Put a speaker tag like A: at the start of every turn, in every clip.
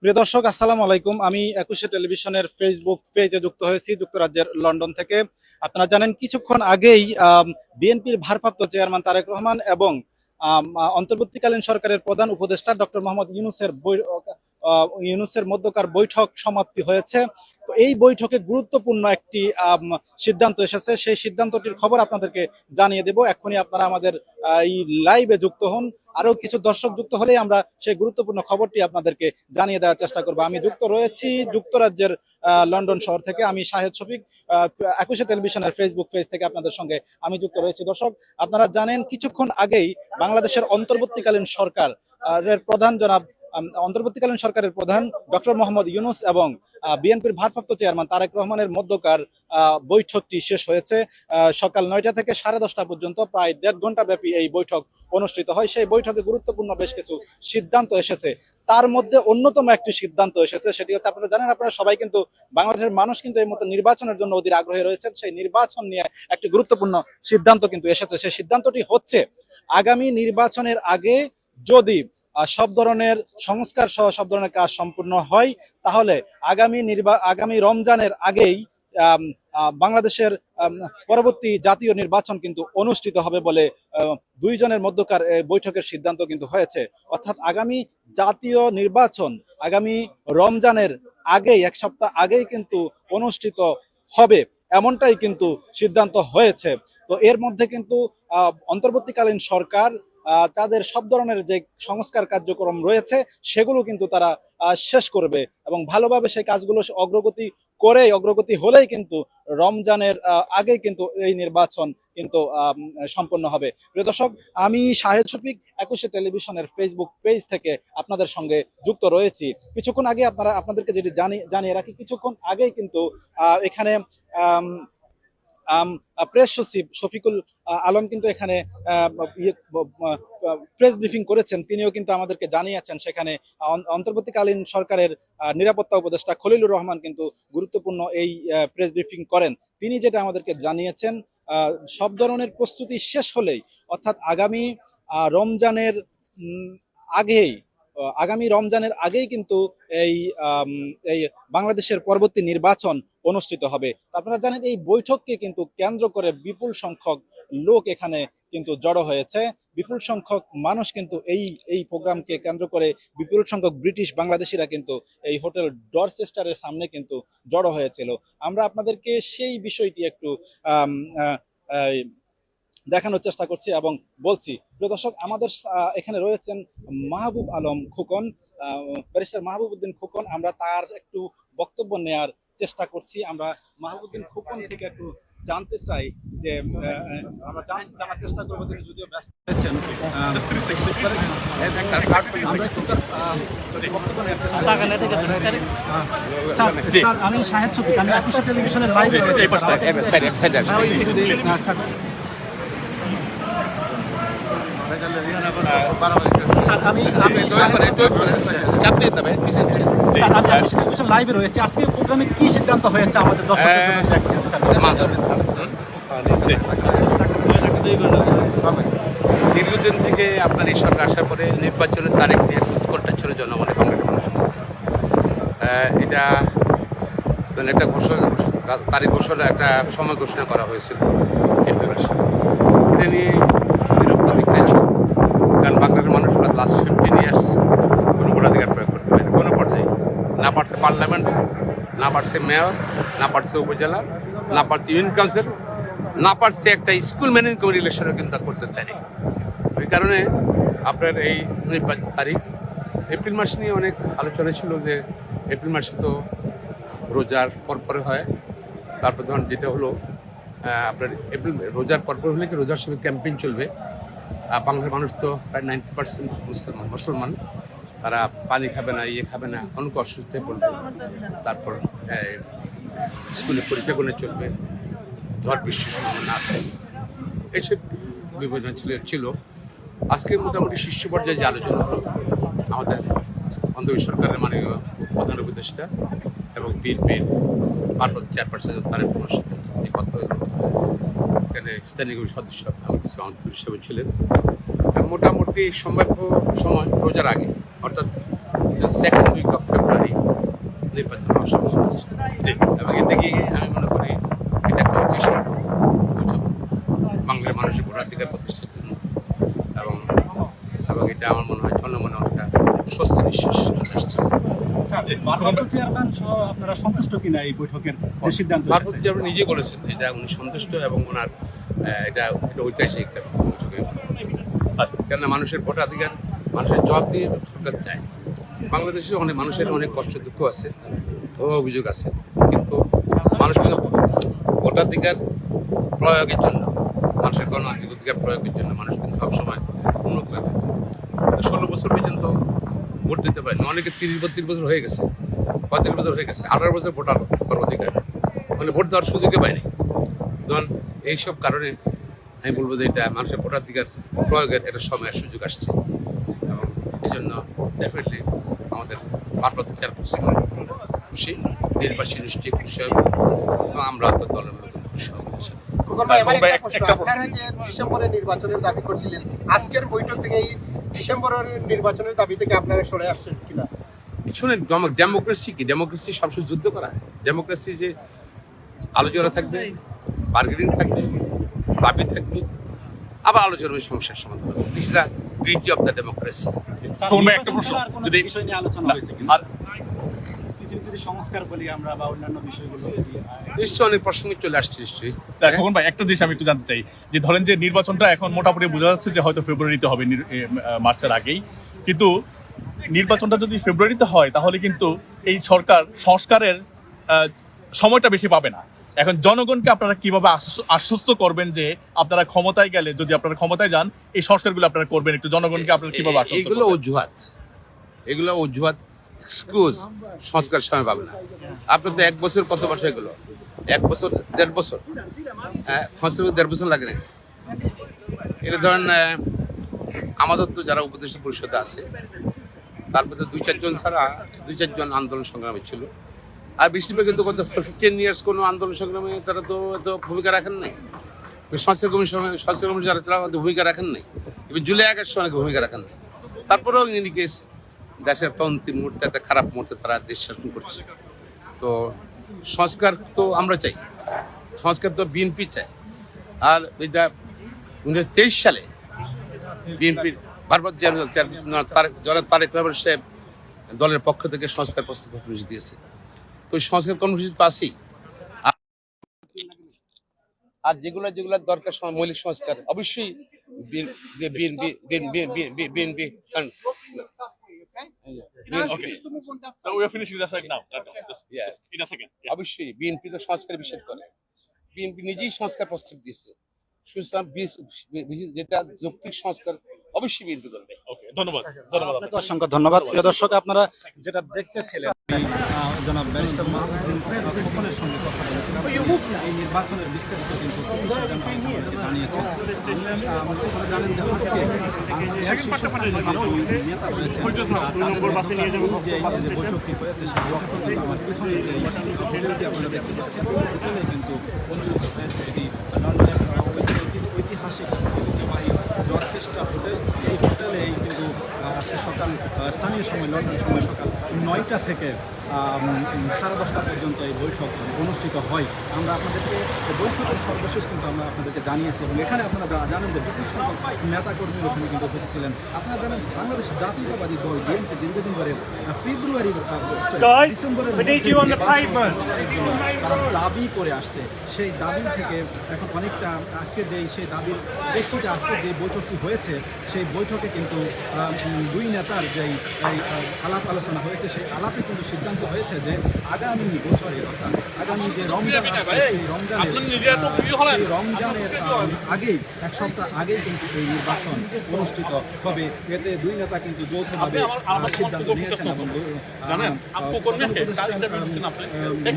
A: প্রিয় দর্শক, আসসালামু আলাইকুম। আমি একুশে টেলিভিশনের ফেসবুক পেজে যুক্ত হয়েছি যুক্তরাজ্যের লন্ডন থেকে। আপনারা জানেন কিছুক্ষণ আগেই বিএনপির ভারপ্রাপ্ত চেয়ারম্যান তারেক রহমান এবং অন্তর্বর্তীকালীন সরকারের প্রধান উপদেষ্টা ডক্টর মোহাম্মদ ইউনূসের মধ্যকার বৈঠক সমাপ্তি হয়েছে। তো এই বৈঠকে গুরুত্বপূর্ণ একটি সিদ্ধান্ত এসেছে। সেই সিদ্ধান্তটির খবর আপনাদেরকে জানিয়ে দেব। এখনই আপনারা আমাদের এই লাইভে যুক্ত হন। আরো কিছু দর্শক যুক্ত হলেই আমরা সেই গুরুত্বপূর্ণ খবরটি আপনাদেরকে জানিয়ে দেওয়ার চেষ্টা করব। আমি যুক্ত রয়েছি যুক্তরাজ্যের লন্ডন শহর থেকে। আমি শাহেদ শফিক, একুশে টেলিভিশনের ফেসবুক পেজ থেকে আপনাদের সঙ্গে আমি যুক্ত রয়েছি। দর্শক, আপনারা জানেন কিছুক্ষণ আগেই বাংলাদেশের অন্তর্বর্তীকালীন সরকার এর প্রধান অন্তর্বর্তীকালীন সরকারের প্রধান ডক্টর মোহাম্মদ ইউনূস এবং বিএনপির ভারপ্রাপ্ত চেয়ারম্যান তারেক রহমানের মধ্যকার বৈঠকটি শেষ হয়েছে। সকাল 9টা থেকে 10:30 পর্যন্ত প্রায় 1.5 ঘন্টা ব্যাপী এই বৈঠক অনুষ্ঠিত হয়। সেই বৈঠকে গুরুত্বপূর্ণ বেশ কিছু সিদ্ধান্ত এসেছে। তার মধ্যে অন্যতম একটি সিদ্ধান্ত এসেছে, সেটি হচ্ছে, আপনারা জানেন, আপনারা সবাই কিন্তু বাংলাদেশের মানুষ কিন্তু এই মতো নির্বাচনের জন্য অধীর আগ্রহী রয়েছেন। সেই নির্বাচন নিয়ে একটি গুরুত্বপূর্ণ সিদ্ধান্ত কিন্তু এসেছে। সেই সিদ্ধান্তটি হচ্ছে, আগামী নির্বাচনের আগে যদি সব ধরনের সংস্কার সহ সব ধরনের কাজ সম্পূর্ণ হয়, তাহলে আগামী রমজানের আগেই বাংলাদেশের পরবর্তী জাতীয় নির্বাচন কিন্তু অনুষ্ঠিত হবে বলে দুইজনের মধ্যকার বৈঠকের সিদ্ধান্ত কিন্তু হয়েছে। অর্থাৎ আগামী জাতীয় নির্বাচন আগামী রমজানের আগেই, এক সপ্তাহ আগেই কিন্তু অনুষ্ঠিত হবে, এমনটাই কিন্তু সিদ্ধান্ত হয়েছে। তো এর মধ্যে কিন্তু অন্তর্বর্তীকালীন সরকার তাদের সব ধরনের যে সংস্কার কার্যক্রম রয়েছে সেগুলো কিন্তু তারা শেষ করবে এবং ভালোভাবে সেই কাজগুলো অগ্রগতি হলেই কিন্তু রমজানের আগে কিন্তু এই নির্বাচন কিন্তু সম্পন্ন হবে। প্রিয় দর্শক, আমি শাহেদ শফিক, একুশে টেলিভিশনের ফেসবুক পেজ থেকে আপনাদের সঙ্গে যুক্ত রয়েছি। কিছুক্ষণ আগে আপনাদেরকে যেটি জানিয়ে রাখি, কিছুক্ষণ আগেই কিন্তু এখানে প্রেস সচিব শফিকুল আলম কিন্তু এখানে প্রেস ব্রিফিং করেছেন। তিনিও কিন্তু আমাদেরকে জানিয়েছেন সেখানে অন্তর্বর্তীকালীন সরকারের নিরাপত্তা উপদেষ্টা খলিলুর রহমান কিন্তু গুরুত্বপূর্ণ এই প্রেস ব্রিফিং করেন। তিনি যেটা আমাদেরকে জানিয়েছেন, সব ধরনের প্রস্তুতি শেষ হলেই, অর্থাৎ আগামী রমজানের আগেই কিন্তু এই বাংলাদেশের পরবর্তী নির্বাচন অনুষ্ঠিত হবে। আপনারা জানেন, এই বৈঠককে কিন্তু কেন্দ্র করে বিপুল সংখ্যক লোক এখানে কিন্তু জড়ো হয়েছে। বিপুল সংখ্যক মানুষ কিন্তু এই প্রোগ্রামকে কেন্দ্র করে, বিপুল সংখ্যক ব্রিটিশ বাংলাদেশিরা কিন্তু এই হোটেল ডরচেস্টারের সামনে কিন্তু জড়ো হয়েছিল। আমরা আপনাদেরকে সেই বিষয়টি একটু দেখানোর চেষ্টা করছি এবং বলছি। প্রিয় দর্শক, আমাদের এখানে রয়েছেন মাহবুব আলম খোকন, ব্যারিস্টার মাহবুব উদ্দিন খোকন। আমরা তার একটু বক্তব্য নেয়ার চেষ্টা করছি। আমরা মাহবুবউদ্দিন খোকন থেকে একটু জানতে চাই যে আমরা জানার চেষ্টা করবো, তিনি যদিও ব্যস্ত হয়েছেন। আমি শাহেদ শফিক, আমি একুশে টেলিভিশনের লাইভে লাইভে রয়েছে। আজকে প্রোগ্রামে কি সিদ্ধান্ত হয়েছে আমাদের দর্শকদের জন্য?
B: দীর্ঘদিন থেকে আপনার এই সরকার আসার পরে নির্বাচনের তারিখ নিয়ে উৎকণ্ঠা ছিল জনমনে, বাংলার মানুষ। এটা মানে একটা তারিখ ঘোষণা, একটা সময় ঘোষণা করা হয়েছিল এপ্রিল মাসে। এটা নিয়ে বিরূপ প্রতিক্রিয়া ছিল, কারণ বাংলার মানুষ লাস্ট 15 ইয়ার্স কোনো ভোটাধিকার প্রয়োগ করতে পারেনি কোনো পর্যায়ে। না পারছে পার্লামেন্ট, না পারছে মেয়র, না পারছে উপজেলা, না পারছে ইউনিয়ন কাউন্সিল, না পারছে একটা স্কুল ম্যানেজিং কমিটি ইলেকশনও কিন্তু করতে দেয়নি। ওই কারণে আপনার এই নির্বাচন তারিখ এপ্রিল মাস নিয়ে অনেক আলোচনা ছিল যে এপ্রিল মাসে তো রোজার পরপরে হয়। তারপর ধরুন যেটা হলো আপনার এপ্রিল রোজার পরপর হলে কি রোজার সময় ক্যাম্পেইন চলবে। বাংলার মানুষ তো প্রায় 90% মুসলমান, তারা পানি খাবে না, খাবে না, অনেক অসুস্থ হয়ে পড়বে। তারপর স্কুলে পরীক্ষাগুলো চলবে, ঝড় বৃষ্টির সম্ভাবনা আছে, এইসব বিবেচনা ছিল। আজকে মোটামুটি শীর্ষ পর্যায়ে যে আলোচনা হলো, আমাদের অন্তর্বর্তী সরকারের মাননীয় প্রধান উপদেষ্টা এবং বিএনপির ভারপ্রাপ্ত চেয়ারপারসন তারেক রহমানের সাথে যে কথা হলো, এখানে স্থানীয় সদস্য আমি কিছু আন্তর্জাতিক হিসেবে ছিলেন। মোটামুটি সম্ভাব্য সময় রোজার আগে, অর্থাৎ 2nd উইক অফ ফেব্রুয়ারি নির্বাচন হওয়ার সম্ভাবনা আছে। এবং এতে গিয়ে আমি মনে করি এটা একটা ঐতিহাসিক বৈঠক বাংলার মানুষের ভোটাধিকার প্রতিষ্ঠার জন্য, এবং এবং এটা আমার মনে হয় জনমনে অনেকটা স্বস্তি নিঃশ্বাস চলে আসছে।
A: ভারপ্রাপ্ত চেয়ারম্যান সহ আপনারা সন্তুষ্ট কিনা এই বৈঠকের যে সিদ্ধান্ত
B: ভারপ্রাপ্ত চেয়ারম্যান নিজে বলেছেন এটা উনি সন্তুষ্ট, এবং ওনার এটা ঐতিহাসিক একটা বৈঠকের, কেননা মানুষের ভোটাধিকার মানুষের জবাব দিয়ে সরকার চায়। বাংলাদেশে অনেক মানুষের অনেক কষ্ট দুঃখ আছে, অভিযোগ আছে, কিন্তু মানুষ কিন্তু ভোটাধিকার প্রয়োগের জন্য, মানুষের গণতান্ত্রিক অধিকার প্রয়োগের জন্য মানুষ কিন্তু সবসময় উন্মুখ হয়ে থাকে। 16 বছর পর্যন্ত ভোট দিতে পারেনি, অনেকে 30-32 বছর হয়ে গেছে, 35 বছর হয়ে গেছে, 18 বছর ভোটার অধিকার, মানে ভোট দেওয়ার সুযোগই পায়নি। ধরুন এইসব কারণে আমি বলবো যে এটা মানুষের ভোটাধিকার প্রয়োগের একটা সময়ের সুযোগ আসছে, এবং এই জন্য ডেফিনেটলি আমাদের ভারপ্রাপ্ত চেয়ারপারসন খুশি, দেশবাসী নিশ্চয়ই খুশি হবে, এবং আমরা তো দলের নতুন খুশি হবে।
C: আপনারা যে ডিসেম্বরের নির্বাচনের দাবি করছিলেন, আজকের বৈঠক থেকে এই ডিসেম্বরের নির্বাচনের দাবি থেকে আপনারা সরে আসছেন কিনা?
B: শুনেন, ডেমোক্রেসি কি? ডেমোক্রেসি সবসময় যুদ্ধ করা হয়। ডেমোক্রেসি যে আলোচনা থাকবে, বার্গেনিং থাকবে, দাবি থাকবে, আবার আলোচনা সমস্যার সমাধান হবে। This is the beauty of the democracy.
A: একটা প্রশ্ন, যদি বিষয় নিয়ে আলোচনা হয়েছে কিনা, স্পেসিফিক যদি সংস্কার বলি আমরা বা অন্যান্য বিষয়গুলো,
B: নিশ্চয়ই অনেক প্রসঙ্গে চলে আসছে নিশ্চয়ই।
D: খোকন ভাই, একটা জিনিস আমি একটু জানতে চাই যে ধরেন যে নির্বাচনটা এখন মোটামুটি বোঝা যাচ্ছে যে হয়তো ফেব্রুয়ারিতে হবে, মার্চের আগেই, কিন্তু নির্বাচনটা যদি ফেব্রুয়ারিতে হয় তাহলে কিন্তু এই সরকার সংস্কারের সময়টা বেশি পাবে না। এখন জনগণকে আপনারা কিভাবে আশ্বস্ত করবেন যে আপনারা ক্ষমতায় গেলে, যদি আপনারা ক্ষমতায় যান, এই সংস্কারগুলো আপনারা করবেন? একটু জনগণকে আপনারা কিভাবে আশ্বস্ত
B: এগুলো
D: করবেন?
B: এগুলো অজুহাত, এক্সকিউজ। সংস্কার সময় পাবে না। আপনার তো 1 বছর, কত বছর এগুলো? 1 বছর, 1.5 বছর, হ্যাঁ, সংস্কার 1.5 বছর লাগে না। এটা ধরেন আমাদের তো যারা উপদেষ্টা পরিষদে আছে তার মধ্যে 2-4 জন ছাড়া 2-4 জন আন্দোলন সংগ্রামী ছিল, আর বেশিরভাগ কিন্তু গত 15 ইয়ার্স কোনো আন্দোলন সংগ্রামে তারা তো ভূমিকা রাখেন নাই। সংস্কার কমিশন যারা তারা ভূমিকা রাখেন নাই, এবং জুলাই আগস্ট অনেক ভূমিকা রাখেন নাই। তারপরেও ইন কেস দেশের একটা অন্তিম মুহূর্তে, একটা খারাপ মুহূর্তে তারা দেশ শাসন করছে। তো সংস্কার তো আমরা চাই, সংস্কার তো বিএনপি চায়। আর এটা 2023 সালে বিএনপির ভারপ্রাপ্ত চেয়ারপারসন তারেক রহমান সাহেব দলের পক্ষ থেকে সংস্কার প্রস্তাব কর্মসূচি দিয়েছে। তো ওই সংস্কার কর্মসূচি তো আছেই। আর যেগুলো দরকার মৌলিক সংস্কার, অবশ্যই BNP
D: So we are finishing this right now. Just in a second. Yeah.
B: অবশ্যই বিএনপি তো সংস্কার বিষয় করে, বিএনপি নিজেই সংস্কার প্রস্তাব দিচ্ছে, যেটা যৌক্তিক সংস্কার অবশ্যই বিএনপি করবে।
D: Okay, ধন্যবাদ।
A: আপনাকে অসংখ্য ধন্যবাদ। প্রিয় দর্শক, আপনারা যেটা দেখতেছিলেন, জনাব ব্যারিস্টার মাহমুদুল খোকনের সঙ্গে কথা বলেছিলাম। এই নির্বাচনের বিস্তারিত কিন্তু সিদ্ধান্ত আমাদেরকে জানিয়েছেন। আপনারা জানেন যে আজকে বাংলাদেশের শীর্ষস্থানীয় যে নেতা রয়েছেন, তাদের যে বৈঠকটি হয়েছে, সেই বৈঠক কিন্তু আমার পিছনে যে ভিডিওটি আপনারা দেখতে পাচ্ছেন, এখানে কিন্তু অনুষ্ঠিত হয়েছে এটি লন্ডনের ঐতিহাসিক ঐতিহ্যবাহী রচেস্টার হোটেল। এই হোটেলেই কিন্তু আজকে সকাল স্থানীয় সময়, লন্ডন সময় সকাল 9টা থেকে 10:30 পর্যন্ত এই বৈঠক অনুষ্ঠিত হয়। আমরা আপনাদেরকে বৈঠকের সর্বশেষ কিন্তু আমরা আপনাদেরকে জানিয়েছি, এবং এখানে আপনারা জানেন যে বিপুল সংখ্যক নেতাকর্মী ওখানে কিন্তু উপস্থিত ছিলেন। আপনারা জানেন বাংলাদেশ জাতীয়তাবাদী দল বিএনপি দীর্ঘদিন ধরে ডিসেম্বরের তারা দাবি করে আসছে। সেই দাবি থেকে এখন অনেকটা আজকে সেই দাবির প্রেক্ষিতে আজকে যে বৈঠকটি হয়েছে, সেই বৈঠকে কিন্তু দুই নেতার যেই আলাপ আলোচনা হয়েছে, সেই আলাপে কিন্তু সিদ্ধান্ত হয়েছে যে আগামী বছরে, অর্থাৎ আগামী যে রমজান আসছে, সেই রমজানের আগেই, 1 সপ্তাহ আগেই কিন্তু এই নির্বাচন অনুষ্ঠিত হবে। এতে দুই নেতা কিন্তু যৌথভাবে সিদ্ধান্ত নিয়েছেন, এবং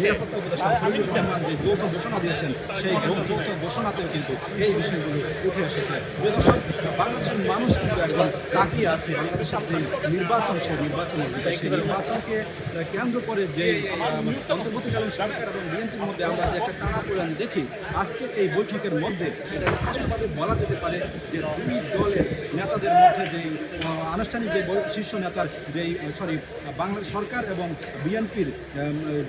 A: নিরাপত্তা উপদেষ্টা ফজলুর রহমান যে যৌথ ঘোষণা দিয়েছেন, সেই যৌথ ঘোষণাতেও কিন্তু এই বিষয়গুলো উঠে এসেছে। দর্শক, বাংলাদেশের মানুষ কিন্তু একদম তাকিয়ে আছে বাংলাদেশের যে নির্বাচন, সেই নির্বাচনকে কেন্দ্র কেন্দ্র করে যে অন্তর্বর্তীকালীন সরকার এবং বিএনপির মধ্যে আমরা যে একটা টানাপোড়েন দেখি, আজকের এই বৈঠকের মধ্যে এটা স্পষ্টভাবে বলা যেতে পারে যে দুই দলের নেতাদের মধ্যে যেই আনুষ্ঠানিক যে শীর্ষ নেতার যেই বাংলাদেশ সরকার এবং বিএনপির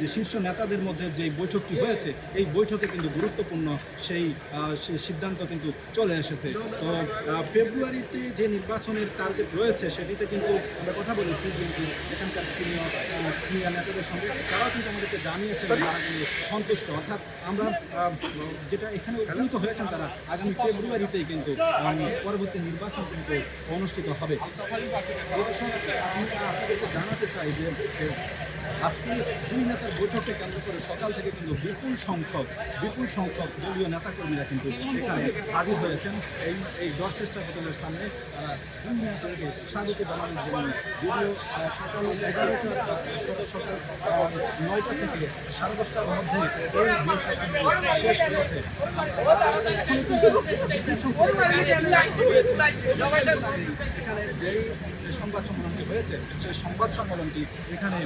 A: যে শীর্ষ নেতাদের মধ্যে যে বৈঠকটি হয়েছে, এই বৈঠকে কিন্তু গুরুত্বপূর্ণ সেই সিদ্ধান্ত কিন্তু চলে এসেছে। তো ফেব্রুয়ারিতে যে নির্বাচনের টার্গেট রয়েছে সেটিতে কিন্তু আমরা কথা বলেছি কিন্তু এখানকার সিনিয়র নেতাদের সঙ্গে, তারাও কিন্তু আমাদেরকে জানিয়েছেন তারা কিন্তু সন্তুষ্ট, অর্থাৎ আমরা যেটা এখানে উপনীত হয়েছেন তারা আগামী ফেব্রুয়ারিতেই কিন্তু পরবর্তী নির্বাচন কিন্তু অনুষ্ঠিত হবে। আপনাদেরকে জানাতে চাই যে আজকে দুই নেতার বৈঠককে কেন্দ্র করে সকাল থেকে কিন্তু বিপুল সংখ্যক দলীয় নেতাকর্মীরা কিন্তু এখানে হাজির হয়েছেন এই ডরচেস্টার হোটেলের সামনে। তারা দুই নেতাকে স্বাগত জানানোর জন্য, যদিও সকাল 11টা সকাল 9টা থেকে 10:30টার মধ্যে এই বৈঠক শেষ হয়েছে। এখানে যেই সংবাদ সম্মেলনটি হয়েছে সেই সংবাদ সম্মেলনটি এখানে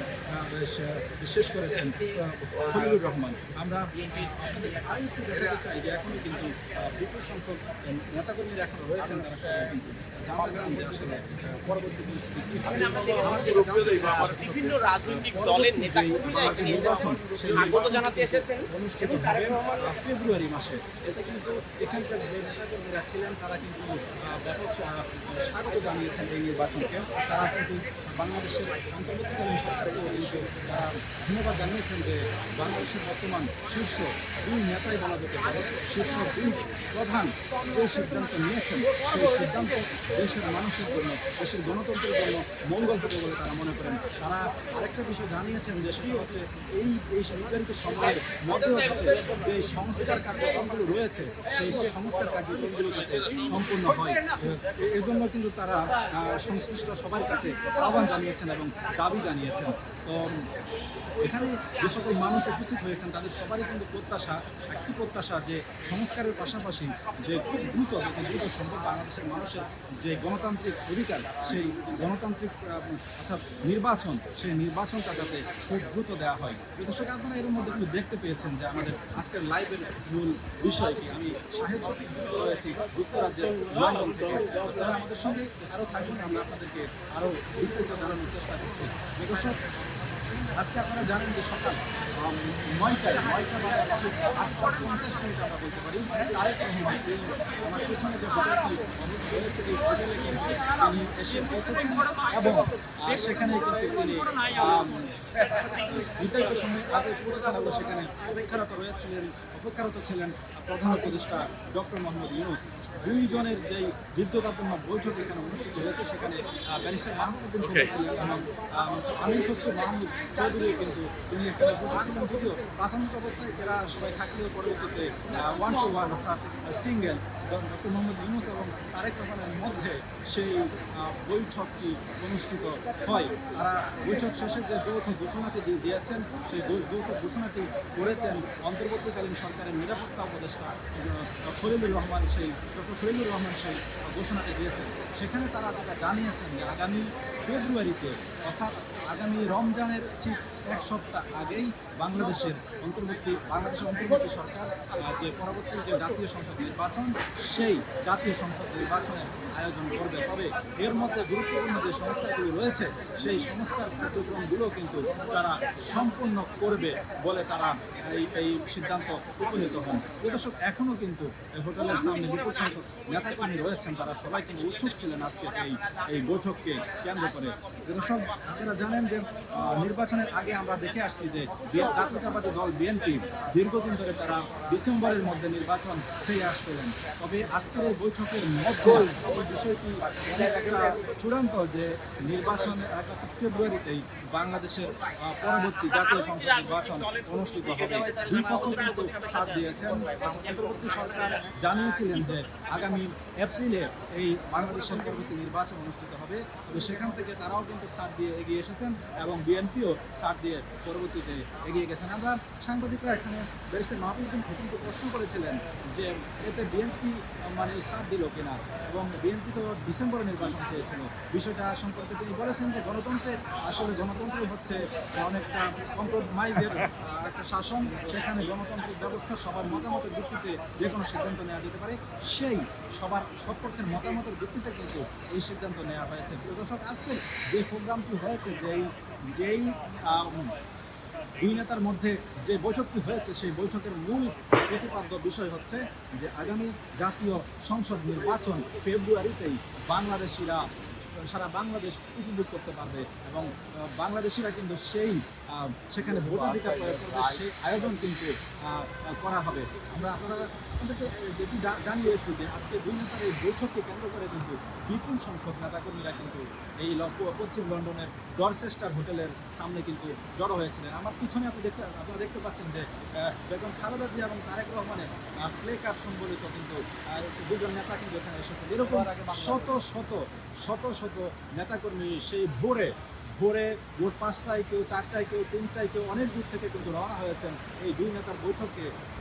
A: শেষ করেছেন খলিলুর রহমান। আমরা আরেকটু দেখাতে চাই যে এখনো কিন্তু বিপুল সংখ্যক নেতাকর্মীরা এখনো রয়েছেন, তারা কিন্তু জানতে চান যে আসলে পরবর্তী পরিস্থিতি কি হবে।
E: বিভিন্ন রাজনৈতিক দলের নেতাকর্মীরা এখানে স্বাগত জানাতে এসেছেন
A: অনুষ্ঠিত হবে ফেব্রুয়ারি মাসে। এতে কিন্তু এখানকার যে নেতাকর্মীরা ছিলেন তারা কিন্তু ব্যাপক স্বাগত জানিয়েছেন এই নির্বাচনকে। তারা কিন্তু বাংলাদেশের অন্তর্বর্তীকালীন সরকারকেও কিন্তু তারা ধন্যবাদ জানিয়েছেন যে বাংলাদেশের বর্তমান শীর্ষ দুই নেতাই বলা যেতে পারে, শীর্ষ দুই প্রধান যে সিদ্ধান্ত নিয়েছেন সেই সিদ্ধান্ত দেশের মানুষের জন্য, দেশের গণতন্ত্রের জন্য মঙ্গল হবে বলে তারা মনে করেন। তারা আরেকটা বিষয় জানিয়েছেন যে সেটি হচ্ছে এই নির্ধারিত সময়ের মধ্যেও যে সংস্কার কার্যক্রমগুলো রয়েছে সেই সংস্কার কার্যক্রমগুলো যাতে সম্পূর্ণ হয়, এজন্য কিন্তু তারা সংশ্লিষ্ট সবার কাছে আহ্বান জানিয়েছেন এবং দাবি জানিয়েছেন। তো এখানে যে সকল মানুষ উপস্থিত হয়েছেন তাদের সবারই কিন্তু একটি প্রত্যাশা যে সংস্কারের পাশাপাশি যে খুব দ্রুত, যত দ্রুত সম্ভব বাংলাদেশের মানুষের যে গণতান্ত্রিক অধিকার, সেই গণতান্ত্রিক অর্থাৎ নির্বাচন, সেই নির্বাচনটা যাতে খুব দ্রুত দেওয়া হয়। দর্শক, আপনারা এর মধ্যে কিন্তু দেখতে পেয়েছেন যে আমাদের আজকের লাইভের মূল বিষয় কি। আমি শাহেদ শফিক যুক্ত রয়েছি যুক্তরাজ্যের লন্ডন থেকে। আপনারা আমাদের সঙ্গে আরও থাকুন, আমরা আপনাদেরকে আরও বিস্তারিত জানানোর চেষ্টা করছি। দর্শক, আজকে আপনারা জানেন যে সকাল 9টায় ঠিক 8:50 আমরা বলতে পারি তারেক রহমান আমার পেছনে যে হোটেলটি রয়েছে এই হোটেলে তিনি এসে পৌঁছেছেন এবং সেখানে কিন্তু তিনি নির্ধারিত সময় আগে পৌঁছেছেন এবং সেখানে অপেক্ষারত ছিলেন প্রধান উপদেষ্টা ডক্টর মোহাম্মদ ইউনূস। দুইজনের যেই বিদ্যুতাপূর্ণ বৈঠক এখানে অনুষ্ঠিত হয়েছে সেখানে ব্যারিস্টার মাহমুদুদ্দিন ছিলেন এবং আমির খসরু মাহমুদ চৌধুরী কিন্তু তিনি এখানে বসেছিলেন। যদিও প্রাথমিক অবস্থায় এরা সবাই থাকলেও পরবর্তীতে 1-to-1 অর্থাৎ সিঙ্গেল ডক্টর মোহাম্মদ ইউনূস এবং তারেক রহমানের মধ্যে সেই বৈঠকটি অনুষ্ঠিত হয়। তারা বৈঠক শেষে যে যৌথ ঘোষণাটি দিয়েছেন সেই যৌথ ঘোষণাটি করেছেন অন্তর্বর্তীকালীন সরকারের নিরাপত্তা উপদেষ্টা খলিলুর রহমান। ডক্টর খলিলুর রহমান সেই ঘোষণাটি দিয়েছেন। সেখানে তারা যেটা জানিয়েছেন যে আগামী ফেব্রুয়ারিতে অর্থাৎ আগামী রমজানের ঠিক এক সপ্তাহ আগেই বাংলাদেশের অন্তর্বর্তী সরকার যে পরবর্তী যে জাতীয় সংসদ নির্বাচন, সেই জাতীয় সংসদ নির্বাচনের আয়োজন করবে। তবে এর মধ্যে গুরুত্বপূর্ণ যে সংস্কারগুলো রয়েছে সেই সংস্কার কার্যক্রমগুলো কিন্তু তারা সম্পূর্ণ করবে বলে তারা এই সিদ্ধান্ত উপনীত হন। দর্শক, এখনও কিন্তু হোটেলের সামনে বিপুল সংখ্যক নেতাকর্মী রয়েছেন, তারা সবাই কিন্তু উৎসুক ছিলেন আজকে এই বৈঠককে কেন্দ্র করে। দর্শক, আপনারা জানেন যে নির্বাচনের আগে আমরা দেখে আসছি যে জাতীয়তাবাদী দল বিএনপি দীর্ঘদিন ধরে তারা ডিসেম্বরের মধ্যে নির্বাচন চেয়ে আসছিলেন। তবে আজকের এই বৈঠকের মধ্যে এই বিষয়টি একটা চূড়ান্ত যে নির্বাচনের ফেব্রুয়ারিতেই বাংলাদেশের পরবর্তী জাতীয় সংসদ নির্বাচন অনুষ্ঠিত হবে। দুই পক্ষ কিন্তু ছাড় দিয়েছেন। অন্তর্বর্তী সরকার জানিয়েছিলেন যে আগামী এপ্রিলে এই বাংলাদেশের পরবর্তী নির্বাচন অনুষ্ঠিত হবে, তবে সেখান থেকে তারাও কিন্তু ছাড় দিয়ে এগিয়ে এসেছেন এবং বিএনপিও ছাড় দিয়ে পরবর্তীতে এগিয়ে গেছেন। আমরা সাংবাদিকরা এখানে ব্যারিস্টার মাহবুবুদ্দিন খোকনকে প্রশ্ন করেছিলেন যে এতে বিএনপি মানে ছাড় দিল কিনা, এবং বিএনপি তো ডিসেম্বরে নির্বাচন চেয়েছিল। বিষয়টা সম্পর্কে তিনি বলেছেন যে গণতন্ত্রই হচ্ছে অনেকটা কম্প্রোমাইজের একটা শাসন, সেখানে গণতান্ত্রিক ব্যবস্থা সবার মতামতের ভিত্তিতে যে কোনো সিদ্ধান্ত নেওয়া যেতে পারে, সেই সবার সপক্ষের মতামতের ভিত্তিতে কিন্তু এই সিদ্ধান্ত নেওয়া হয়েছে। প্রিয় দর্শক, আজকের যে প্রোগ্রামটি হয়েছে, যেই দুই নেতার মধ্যে যে বৈঠকটি হয়েছে, সেই বৈঠকের মূল প্রতিপাদ্য বিষয় হচ্ছে যে আগামী জাতীয় সংসদ নির্বাচন ফেব্রুয়ারিতেই বাংলাদেশিরা সারা বাংলাদেশ উপভোগ করতে পারবে এবং বাংলাদেশিরা কিন্তু সেখানে ভোটাধিকার প্রয়োগ করবে, সেই আয়োজন কিন্তু করা হবে। আপনাদেরকে যেটি জানিয়ে রাখি যে আজকে দুই নেতার এই বৈঠককে কেন্দ্র করে কিন্তু বিপুল সংখ্যক নেতাকর্মীরা কিন্তু এই পশ্চিম লন্ডনের ডরচেস্টার হোটেলের সামনে কিন্তু জড়ো হয়েছিলেন। আমার পিছনে আপনারা দেখতে পাচ্ছেন যে বেগম খালেদা জিয়া এবং তারেক রহমানের প্লে কার্ড সম্বলিত কিন্তু দুজন নেতা কিন্তু এখানে এসেছেন। এরকম শত শত নেতাকর্মী সেই ভোরে ভোর 5টায়, কেউ 4টায়, কেউ 3টায়, কেউ অনেক দূর থেকে কিন্তু রওনা হয়েছেন এই দুই নেতার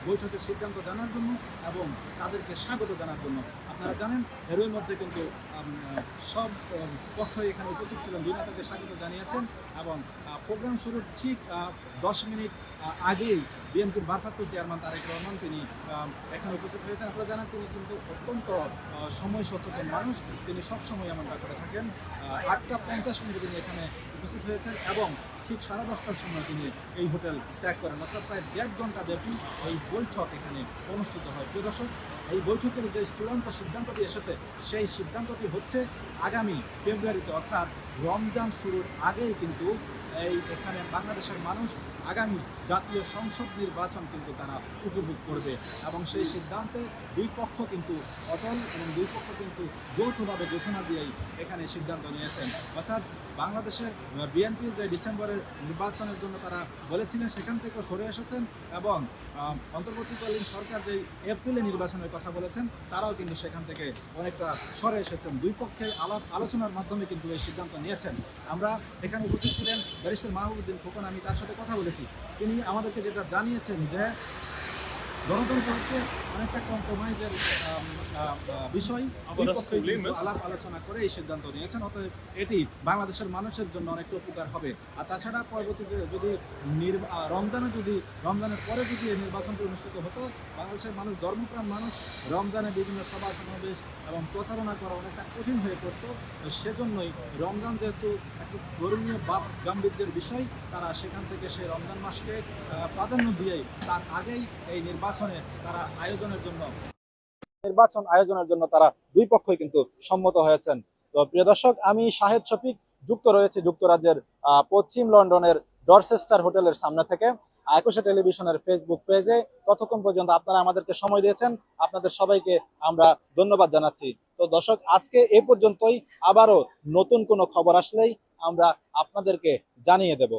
A: বৈঠকের সিদ্ধান্ত জানার জন্য এবং তাদেরকে স্বাগত জানার জন্য। আপনারা জানেন এরই মধ্যে কিন্তু সব পক্ষই এখানে উপস্থিত ছিলেন, দুই নেতাকে স্বাগত জানিয়েছেন এবং প্রোগ্রাম শুরুর ঠিক 10 মিনিট আগেই বিএনপির ভারপ্রাপ্ত চেয়ারম্যান তারেক রহমান তিনি এখানে উপস্থিত হয়েছেন। আপনারা জানেন তিনি কিন্তু অত্যন্ত সময় সচেতন মানুষ, তিনি সবসময় এমনটা করে থাকেন। 8টা 50 তিনি এখানে উপস্থিত হয়েছেন এবং ঠিক 10:30টার সময় তিনি এই হোটেল ত্যাগ করেন। অর্থাৎ প্রায় 1.5 ঘন্টা ব্যাপী এই বৈঠক এখানে অনুষ্ঠিত হয়। প্রিয় দর্শক, এই বৈঠকের যে চূড়ান্ত সিদ্ধান্তটি এসেছে, সেই সিদ্ধান্তটি হচ্ছে আগামী ফেব্রুয়ারিতে অর্থাৎ রমজান শুরুর আগেই কিন্তু এখানে বাংলাদেশের মানুষ আগামী জাতীয় সংসদ নির্বাচন কিন্তু তারা উপভোগ করবে এবং সেই সিদ্ধান্তে দুই পক্ষ কিন্তু অটল এবং দুই পক্ষ কিন্তু যৌথভাবে ঘোষণা দিয়েই এখানে সিদ্ধান্ত নিয়েছেন। অর্থাৎ বাংলাদেশের বিএনপি যে ডিসেম্বরের নির্বাচনের জন্য তারা বলেছিলেন সেখান থেকেও সরে এসেছেন এবং অন্তর্বর্তীকালীন সরকার যে এপ্রিলে নির্বাচনের কথা বলেছেন তারাও কিন্তু সেখান থেকে অনেকটা সরে এসেছেন। দুই পক্ষে আলোচনার মাধ্যমে কিন্তু এই সিদ্ধান্ত নিয়েছেন। আমরা এখানে উপস্থিত ছিলেন ব্যারিস্টার মাহবুবুদ্দিন খোকন, আমি তার সাথে কথা বলেছি। তিনি আমাদেরকে যেটা জানিয়েছেন যে গণতন্ত্র হচ্ছে অনেকটা কম্প্রোমাইজের বিষয়, আলাপ আলোচনা করে এই সিদ্ধান্ত নিয়েছেন। অতএব এটি বাংলাদেশের মানুষের জন্য অনেকটা উপকার হবে। আর তাছাড়া পরবর্তীতে যদি রমজানের পরে যদি এই নির্বাচনটি অনুষ্ঠিত হতো, বাংলাদেশের মানুষ ধর্মপ্রাণ মানুষ, রমজানে বিভিন্ন সভা সমাবেশ এবং প্রচারণা করা অনেকটা কঠিন হয়ে পড়তো। সেজন্যই রমজান যেহেতু একটি ধর্মীয় গাম্ভীর্যের বিষয়, তারা সেখান থেকে সেই রমজান মাসকে প্রাধান্য দিয়েই তার আগেই এই তারা নির্বাচন আয়োজনের জন্য তারা দুই পক্ষই কিন্তু সম্মত হয়েছেন। তো প্রিয় দর্শক, আমি শাহেদ শফিক যুক্ত রয়েছে যুক্তরাজ্যের পশ্চিম লন্ডনের ডরচেস্টার হোটেলের সামনে থেকে একুশে টেলিভিশনের ফেসবুক পেজে। ততক্ষণ পর্যন্ত আপনারা আমাদেরকে সময় দিয়েছেন, আপনাদের সবাইকে আমরা ধন্যবাদ জানাচ্ছি। তো দর্শক, আজকে এই পর্যন্তই। আবারও নতুন কোনো খবর আসলেই আমরা আপনাদেরকে জানিয়ে দেব।